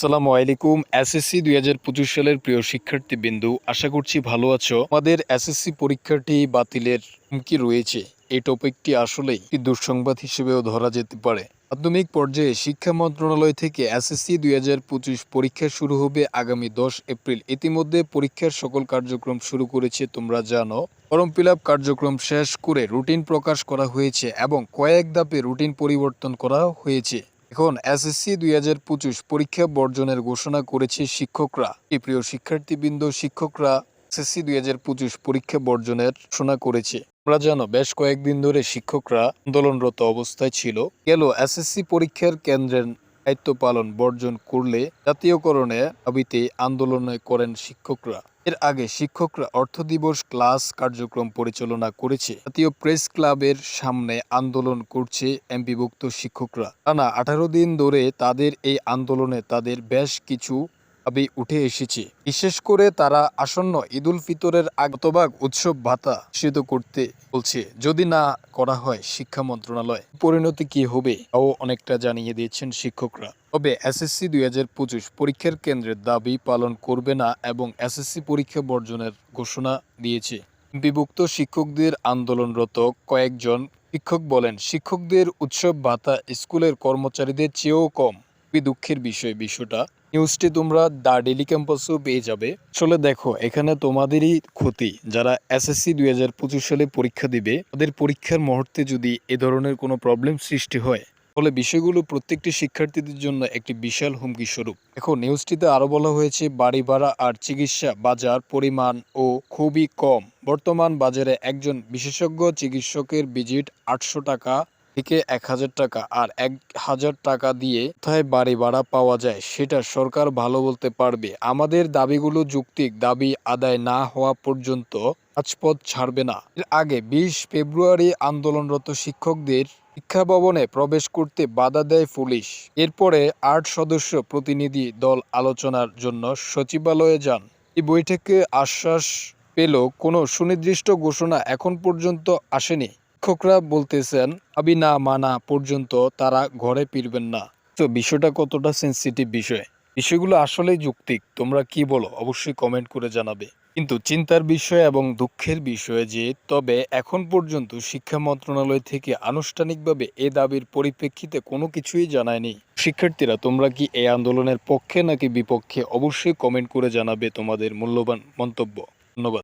আসসালামু আলাইকুম। এসএসসি ২০২৫ সালের প্রিয় শিক্ষার্থীবৃন্দু, আশা করছি ভালো আছো। আমাদের এসএসসি পরীক্ষাটি বাতিলের হুমকি রয়েছে। এই টপিকটি আসলেই একটি দুঃসংবাদ হিসেবেও ধরা যেতে পারে। মাধ্যমিক পর্যায়ে শিক্ষা মন্ত্রণালয় থেকে এসএসসি ২০২৫ পরীক্ষা শুরু হবে আগামী ১০ এপ্রিল। ইতিমধ্যে পরীক্ষার সকল কার্যক্রম শুরু করেছে, তোমরা জানো। ফর্ম ফিল আপ কার্যক্রম শেষ করে রুটিন প্রকাশ করা হয়েছে এবং কয়েক ধাপে রুটিন পরিবর্তন করা হয়েছে। এখন এসএসসি ২০২৫ পরীক্ষা বর্জনের ঘোষণা করেছে শিক্ষকরা। প্রিয় শিক্ষার্থীবৃন্দ, শিক্ষকরা এসএসসি ২০২৫ পরীক্ষা বর্জনের ঘোষণা করেছে। আমরা জানো, বেশ কয়েকদিন ধরে শিক্ষকরা আন্দোলনরত অবস্থায় ছিল। গেল এসএসসি পরীক্ষার কেন্দ্রের দায়িত্ব পালন বর্জন করলে জাতীয়করণে দাবিতে আন্দোলন করেন শিক্ষকরা। এর আগে শিক্ষকরা অর্থ দিবস ক্লাস কার্যক্রম পরিচালনা করেছে। জাতীয় প্রেস ক্লাবের সামনে আন্দোলন করছে এমপিভুক্ত শিক্ষকরা। টানা ১৮ দিন ধরে তাদের এই আন্দোলনে তাদের বেশ কিছু দাবি উঠে এসেছে। বিশেষ করে তারা আসন্ন ঈদুল ফিতরের আগতবাগ উৎসব ভাতা নিশ্চিত করতে বলছে। যদি না করা হয় শিক্ষা মন্ত্রণালয় পরিণতি কি হবে তাও অনেকটা জানিয়ে দিয়েছেন শিক্ষকরা। তবে এসএসসি ২০২৫ পরীক্ষার কেন্দ্রের দাবি পালন করবে না এবং এসএসসি পরীক্ষা বর্জনের ঘোষণা দিয়েছে। বিভক্ত শিক্ষকদের আন্দোলনরত কয়েকজন শিক্ষক বলেন, শিক্ষকদের উৎসব ভাতা স্কুলের কর্মচারীদের চেয়েও কম। খুবই দুঃখের বিষয়টা। নিউজটি তোমরা দ্য ডেইলি ক্যাম্পাসেও পেয়ে যাবে। আসলে দেখো, এখানে তোমাদেরই ক্ষতি। যারা এসএসসি ২০২৫ সালে পরীক্ষা দিবে, তাদের পরীক্ষার মুহূর্তে যদি এ ধরনের কোনো প্রবলেম সৃষ্টি হয়, ফলে বিষয়গুলো প্রত্যেকটি শিক্ষার্থীদের জন্য একটি বিশাল হুমকি স্বরূপ। এখন নিউজটিতে আরো বলা হয়েছে, বাড়ি ভাড়া আর চিকিৎসা বাজার পরিমাণ ও খুবই কম। বর্তমান বাজারে একজন বিশেষজ্ঞ চিকিৎসকের ভিজিট ৮০০ টাকা থেকে ১,০০০ টাকা, আর ১,০০০ টাকা দিয়ে কোথায় বাড়ি ভাড়া পাওয়া যায় সেটা সরকার ভালো বলতে পারবে। আমাদের দাবিগুলো যৌক্তিক, দাবি আদায় না হওয়া পর্যন্ত রাজপথ ছাড়বে না। এর আগে ২০ ফেব্রুয়ারি আন্দোলনরত শিক্ষকদের শিক্ষা ভবনে প্রবেশ করতে বাধা দেয় পুলিশ। এরপরে ৮ সদস্য প্রতিনিধি দল আলোচনার জন্য সচিবালয়ে যান। এই বৈঠকে আশ্বাস পেল কোনো সুনির্দিষ্ট ঘোষণা এখন পর্যন্ত আসেনি। শিক্ষকরা বলতেছেন, দাবি না মানা পর্যন্ত তারা ঘরে ফিরবেন না। তো বিষয়টা কতটা সেন্সিটিভ বিষয়গুলো আসলেই যৌক্তিক। তোমরা কি বলো অবশ্যই কমেন্ট করে জানাবে। কিন্তু চিন্তার বিষয় এবং দুঃখের বিষয় যে তবে এখন পর্যন্ত শিক্ষা মন্ত্রণালয় থেকে আনুষ্ঠানিকভাবে এ দাবির পরিপ্রেক্ষিতে কোনো কিছুই জানায়নি। শিক্ষার্থীরা, তোমরা কি এই আন্দোলনের পক্ষে নাকি বিপক্ষে অবশ্যই কমেন্ট করে জানাবে তোমাদের মূল্যবান মন্তব্য। ধন্যবাদ।